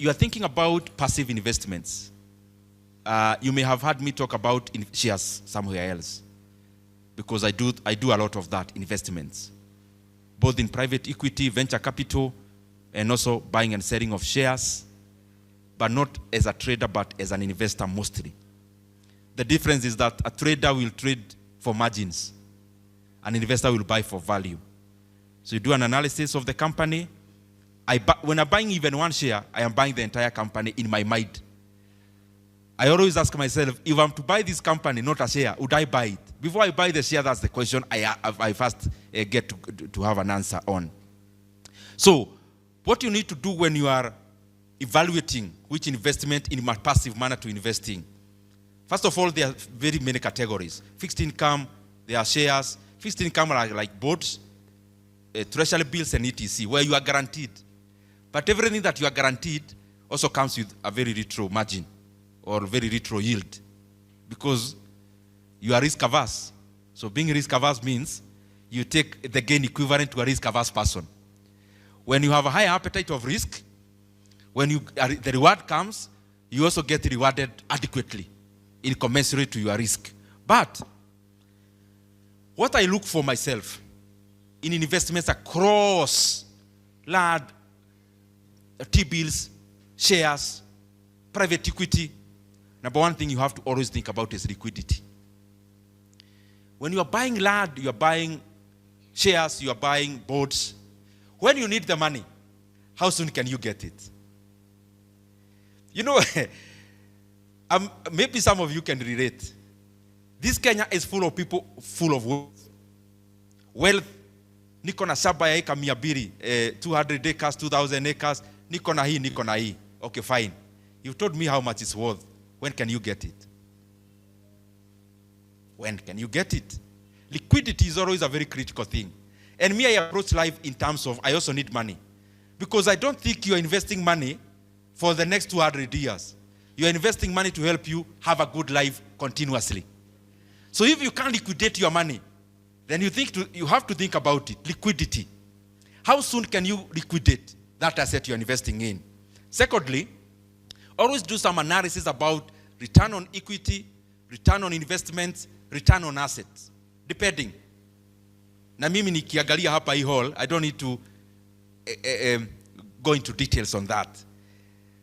you are thinking about passive investments, you may have heard me talk about shares somewhere else, because I do a lot of that, investments, both in private equity, venture capital, and also buying and selling of shares, but not as a trader, but as an investor mostly. The difference is that a trader will trade for margins. An investor will buy for value. So you do an analysis of the company. When I'm buying even one share, I am buying the entire company in my mind. I always ask myself, if I'm to buy this company, not a share, would I buy it? Before I buy the share, that's the question I first get to have an answer on. So what you need to do when you are evaluating which investment in a passive manner to invest in, first of all, there are very many categories. Fixed income, there are shares. Fixed income are like bonds, treasury bills, and etc., where you are guaranteed. But everything that you are guaranteed also comes with a very retro margin or very retro yield, because you are risk averse. So being risk averse means you take the gain equivalent to a risk averse person. When you have a high appetite of risk, when the reward comes, you also get rewarded adequately, incommensurate to your risk. But what I look for myself in investments across large T-bills, shares, private equity, number one thing you have to always think about is liquidity. When you are buying land, you are buying shares, you are buying bonds, when you need the money, how soon can you get it? You know, maybe some of you can relate. This Kenya is full of people full of wealth. Wealth, niko na shamba ya eka 200, 200 acres, 2,000 acres, niko na hii. Okay, fine. You told me how much it's worth. When can you get it? When can you get it? Liquidity is always a very critical thing. And me, I approach life in terms of, I also need money. Because I don't think you're investing money for the next 200 years. You're investing money to help you have a good life continuously. So if you can't liquidate your money, then you have to think about it, liquidity. How soon can you liquidate that asset you're investing in? Secondly, always do some analysis about return on equity, return on investments, return on assets, depending. Na mimi nikiangalia hapa hii hall, I don't need to go into details on that.